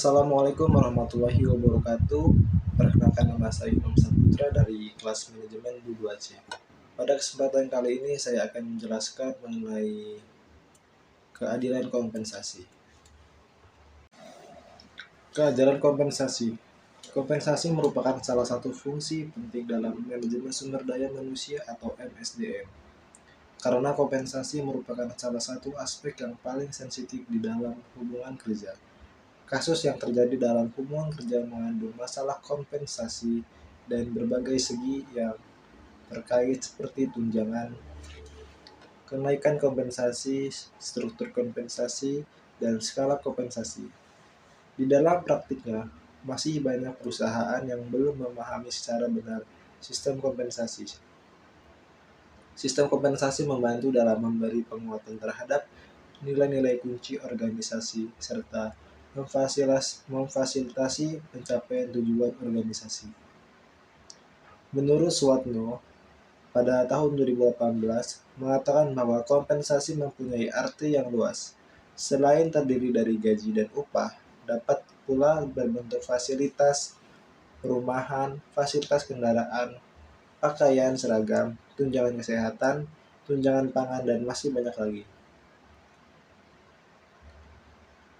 Assalamualaikum warahmatullahi wabarakatuh. Perkenalkan, nama saya Imam Saputra dari kelas manajemen Bu2C. Pada kesempatan kali ini saya akan menjelaskan mengenai keadilan kompensasi. Keadilan kompensasi. Kompensasi merupakan salah satu fungsi penting dalam manajemen sumber daya manusia atau MSDM. Karena kompensasi merupakan salah satu aspek yang paling sensitif di dalam hubungan kerja. Kasus yang terjadi dalam hubungan kerja mengandung masalah kompensasi dan berbagai segi yang terkait seperti tunjangan, kenaikan kompensasi, struktur kompensasi, dan skala kompensasi. Di dalam praktiknya, masih banyak perusahaan yang belum memahami secara benar sistem kompensasi. Sistem kompensasi membantu dalam memberi penguatan terhadap nilai-nilai kunci organisasi serta memfasilitasi pencapaian tujuan organisasi. Menurut Swatno, pada tahun 2018 mengatakan bahwa kompensasi mempunyai arti yang luas. Selain terdiri dari gaji dan upah, dapat pula berbentuk fasilitas perumahan, fasilitas kendaraan, pakaian seragam, tunjangan kesehatan, tunjangan pangan, dan masih banyak lagi.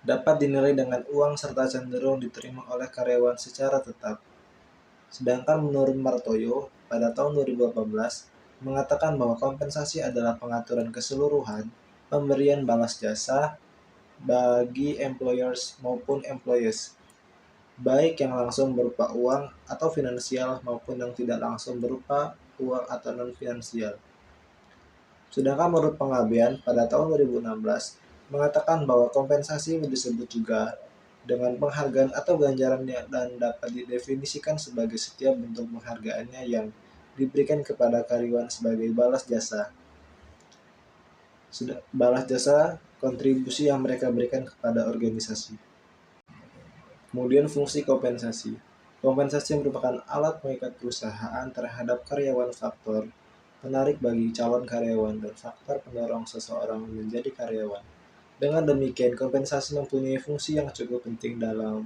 Dapat dinilai dengan uang serta cenderung diterima oleh karyawan secara tetap. Sedangkan menurut Martoyo, pada tahun 2018, mengatakan bahwa kompensasi adalah pengaturan keseluruhan pemberian balas jasa bagi employers maupun employees, baik yang langsung berupa uang atau finansial maupun yang tidak langsung berupa uang atau non-finansial. Sedangkan menurut Pengabdian pada tahun 2016 mengatakan bahwa kompensasi disebut juga dengan penghargaan atau ganjaran dan dapat didefinisikan sebagai setiap bentuk penghargaannya yang diberikan kepada karyawan sebagai balas jasa. Balas jasa kontribusi yang mereka berikan kepada organisasi. Kemudian fungsi kompensasi. Kompensasi merupakan alat mengikat perusahaan terhadap karyawan, faktor menarik bagi calon karyawan, dan faktor pendorong seseorang menjadi karyawan. Dengan demikian, kompensasi mempunyai fungsi yang cukup penting dalam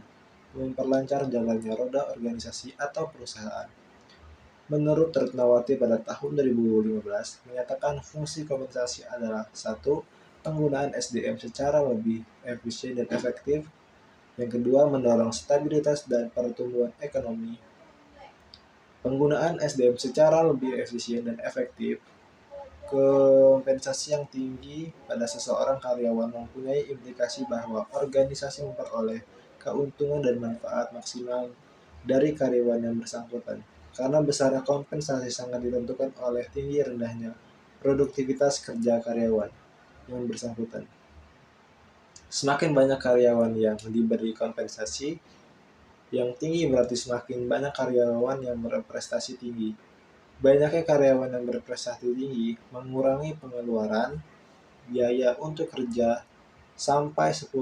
memperlancar jalannya roda organisasi atau perusahaan. Menurut Retnawati pada tahun 2015 menyatakan fungsi kompensasi adalah 1. Penggunaan SDM secara lebih efisien dan efektif. Yang kedua, mendorong stabilitas dan pertumbuhan ekonomi. Penggunaan SDM secara lebih efisien dan efektif. Kompensasi yang tinggi pada seseorang karyawan mempunyai implikasi bahwa organisasi memperoleh keuntungan dan manfaat maksimal dari karyawan yang bersangkutan. Karena besarnya kompensasi sangat ditentukan oleh tinggi rendahnya produktivitas kerja karyawan yang bersangkutan. Semakin banyak karyawan yang diberi kompensasi yang tinggi berarti semakin banyak karyawan yang berprestasi tinggi. Banyaknya karyawan yang berprestasi tinggi mengurangi pengeluaran biaya untuk kerja sampai 10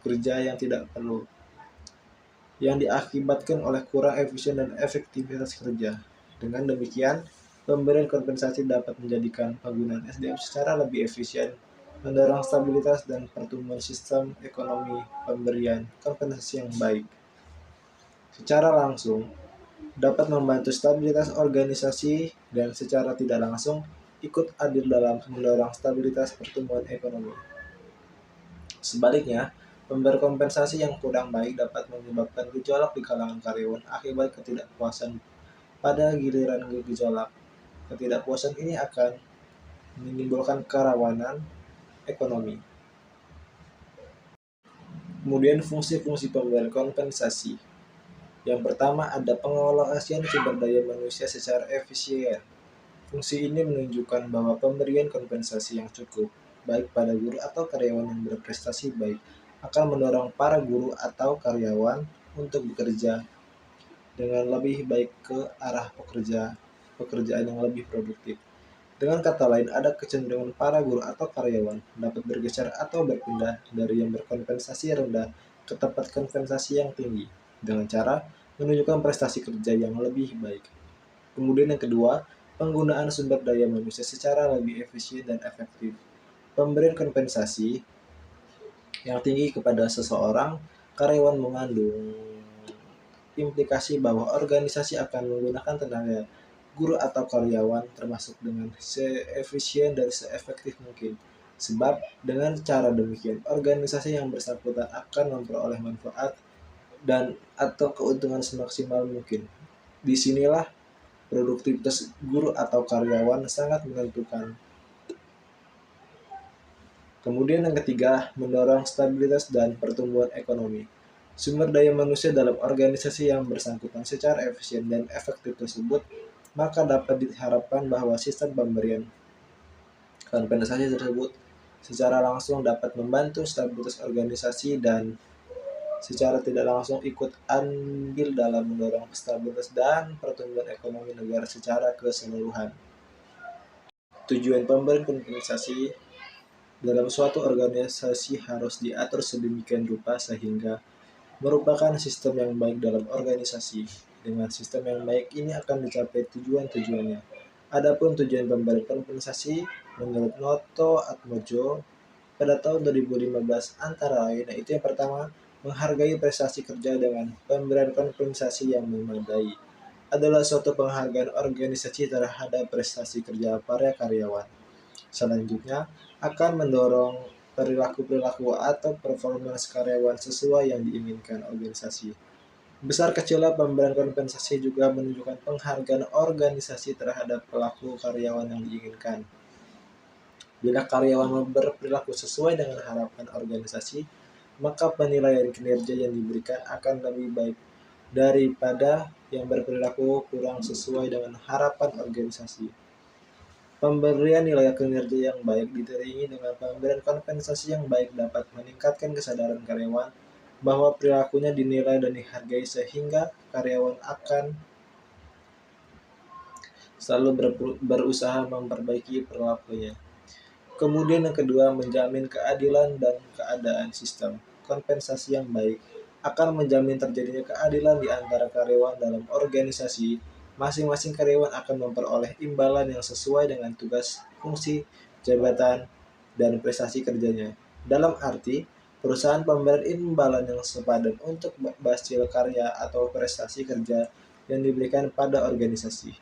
kerja yang tidak perlu, yang diakibatkan oleh kurang efisien dan efektivitas kerja. Dengan demikian, pemberian kompensasi dapat menjadikan penggunaan SDM secara lebih efisien, mendorong stabilitas dan pertumbuhan sistem ekonomi. Pemberian kompensasi yang baik secara langsung dapat membantu stabilitas organisasi dan secara tidak langsung ikut adil dalam mendorong stabilitas pertumbuhan ekonomi. Sebaliknya, pemberian kompensasi yang kurang baik dapat menyebabkan gejolak di kalangan karyawan akibat ketidakpuasan. Pada giliran gejolak, ketidakpuasan ini akan menimbulkan kerawanan ekonomi. Kemudian fungsi-fungsi pemberian kompensasi. Yang pertama, ada pengalokasian sumber daya manusia secara efisien. Fungsi ini menunjukkan bahwa pemberian kompensasi yang cukup, baik pada guru atau karyawan yang berprestasi baik, akan mendorong para guru atau karyawan untuk bekerja dengan lebih baik ke arah pekerjaan yang lebih produktif. Dengan kata lain, ada kecenderungan para guru atau karyawan dapat bergeser atau berpindah dari yang berkompensasi rendah ke tempat kompensasi yang tinggi dengan cara menunjukkan prestasi kerja yang lebih baik. Kemudian yang kedua, penggunaan sumber daya manusia secara lebih efisien dan efektif. Pemberian kompensasi yang tinggi kepada seseorang karyawan mengandung implikasi bahwa organisasi akan menggunakan tenaga guru atau karyawan termasuk dengan seefisien dan seefektif mungkin. Sebab dengan cara demikian, organisasi yang bersangkutan akan memperoleh manfaat dan atau keuntungan semaksimal mungkin. Disinilah produktivitas guru atau karyawan sangat menentukan. Kemudian yang ketiga, mendorong stabilitas dan pertumbuhan ekonomi. Sumber daya manusia dalam organisasi yang bersangkutan secara efisien dan efektif tersebut, maka dapat diharapkan bahwa sistem pemberian kompensasi tersebut secara langsung dapat membantu stabilitas organisasi dan secara tidak langsung ikut andil dalam mendorong stabilitas dan pertumbuhan ekonomi negara secara keseluruhan. Tujuan pemberian kompensasi dalam suatu organisasi harus diatur sedemikian rupa sehingga merupakan sistem yang baik dalam organisasi. Dengan sistem yang baik ini akan dicapai tujuan-tujuannya. Adapun tujuan pemberian kompensasi menurut Noto Atmojo pada tahun 2015 antara lain, yaitu yang pertama, menghargai prestasi kerja dengan pemberian kompensasi yang memadai adalah suatu penghargaan organisasi terhadap prestasi kerja para karyawan. Selanjutnya, akan mendorong perilaku-perilaku atau performance karyawan sesuai yang diinginkan organisasi. Besar kecilnya pemberian kompensasi juga menunjukkan penghargaan organisasi terhadap pelaku karyawan yang diinginkan. Bila karyawan berperilaku sesuai dengan harapan organisasi, maka penilaian kinerja yang diberikan akan lebih baik daripada yang berperilaku kurang sesuai dengan harapan organisasi. Pemberian nilai kinerja yang baik diiringi dengan pemberian kompensasi yang baik dapat meningkatkan kesadaran karyawan bahwa perilakunya dinilai dan dihargai sehingga karyawan akan selalu berusaha memperbaiki perilakunya. Kemudian yang kedua, menjamin keadilan dan keadaan sistem. Kompensasi yang baik akan menjamin terjadinya keadilan di antara karyawan dalam organisasi. Masing-masing karyawan akan memperoleh imbalan yang sesuai dengan tugas, fungsi, jabatan, dan prestasi kerjanya. Dalam arti, perusahaan pemberian imbalan yang sepadan untuk hasil karya atau prestasi kerja yang diberikan pada organisasi.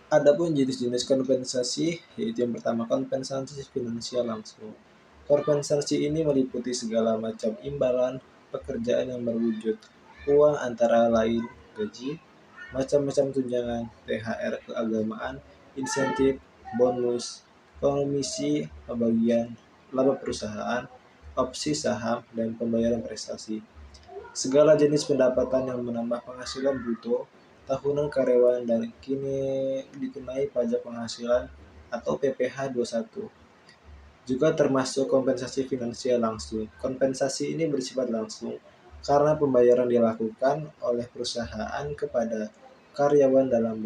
Adapun jenis-jenis kompensasi, yaitu yang pertama kompensasi finansial langsung. Kompensasi ini meliputi segala macam imbalan pekerjaan yang berwujud uang antara lain gaji, macam-macam tunjangan, THR keagamaan, insentif, bonus, komisi pembagian laba perusahaan, opsi saham, dan pembayaran prestasi. Segala jenis pendapatan yang menambah penghasilan bruto tahunan karyawan dan kini dikenai pajak penghasilan atau PPh 21. Juga termasuk kompensasi finansial langsung. Kompensasi ini bersifat langsung karena pembayaran dilakukan oleh perusahaan kepada karyawan dalam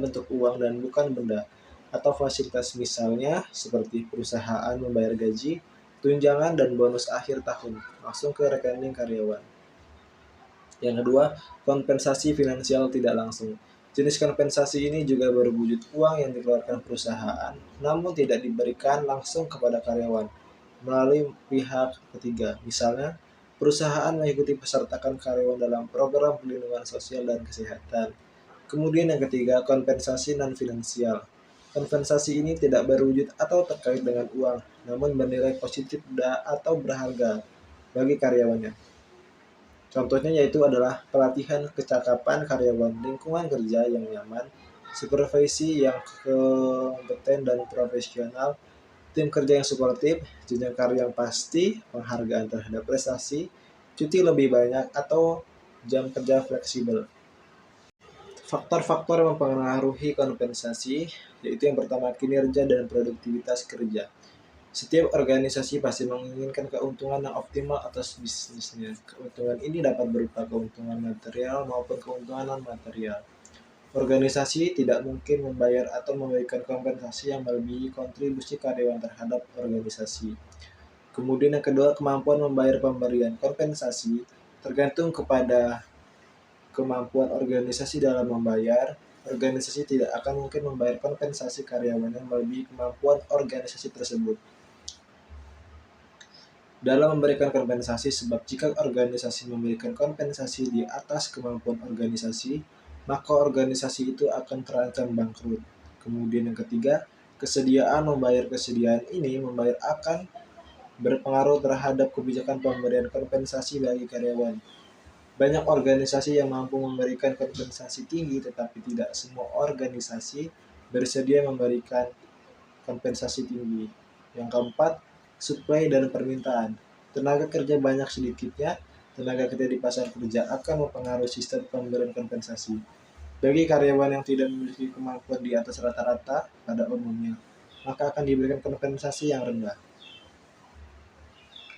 bentuk uang dan bukan benda atau fasilitas, misalnya seperti perusahaan membayar gaji, tunjangan, dan bonus akhir tahun langsung ke rekening karyawan. Yang kedua, kompensasi finansial tidak langsung. Jenis kompensasi ini juga berwujud uang yang dikeluarkan perusahaan, namun tidak diberikan langsung kepada karyawan melalui pihak ketiga. Misalnya, perusahaan mengikuti pesertakan karyawan dalam program perlindungan sosial dan kesehatan. Kemudian yang ketiga, kompensasi non-finansial. Kompensasi ini tidak berwujud atau terkait dengan uang, namun bernilai positif atau berharga bagi karyawannya. Contohnya yaitu adalah pelatihan kecakapan karyawan, lingkungan kerja yang nyaman, supervisi yang kompeten dan profesional, tim kerja yang suportif, jenjang karir yang pasti, penghargaan terhadap prestasi, cuti lebih banyak, atau jam kerja fleksibel. Faktor-faktor yang mempengaruhi kompensasi yaitu yang pertama, kinerja dan produktivitas kerja. Setiap organisasi pasti menginginkan keuntungan yang optimal atas bisnisnya. Keuntungan ini dapat berupa keuntungan material maupun keuntungan non-material. Organisasi tidak mungkin membayar atau memberikan kompensasi yang melebihi kontribusi karyawan terhadap organisasi. Kemudian yang kedua, kemampuan membayar pemberian kompensasi tergantung kepada kemampuan organisasi dalam membayar. Organisasi tidak akan mungkin membayar kompensasi karyawan yang melebihi kemampuan organisasi tersebut. dalam memberikan kompensasi, sebab jika organisasi memberikan kompensasi di atas kemampuan organisasi, maka organisasi itu akan terancam bangkrut. Kemudian yang ketiga, kesediaan membayar. Kesediaan ini membayar akan berpengaruh terhadap kebijakan pemberian kompensasi bagi karyawan. Banyak organisasi yang mampu memberikan kompensasi tinggi, tetapi tidak semua organisasi bersedia memberikan kompensasi tinggi. Yang keempat, supply dan permintaan. Tenaga kerja banyak sedikitnya, tenaga kerja di pasar kerja akan mempengaruhi sistem pemberian kompensasi. Bagi karyawan yang tidak memiliki kemampuan di atas rata-rata pada umumnya, maka akan diberikan kompensasi yang rendah.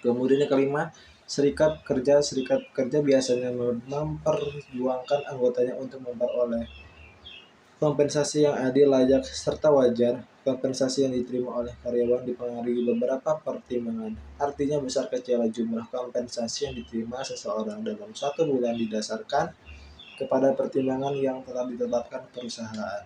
Kemudian yang kelima, serikat kerja biasanya memperjuangkan anggotanya untuk memperoleh kompensasi yang adil, layak, serta wajar. Kompensasi yang diterima oleh karyawan dipengaruhi beberapa pertimbangan. Artinya besar kecilnya jumlah kompensasi yang diterima seseorang dalam satu bulan didasarkan kepada pertimbangan yang telah ditetapkan perusahaan.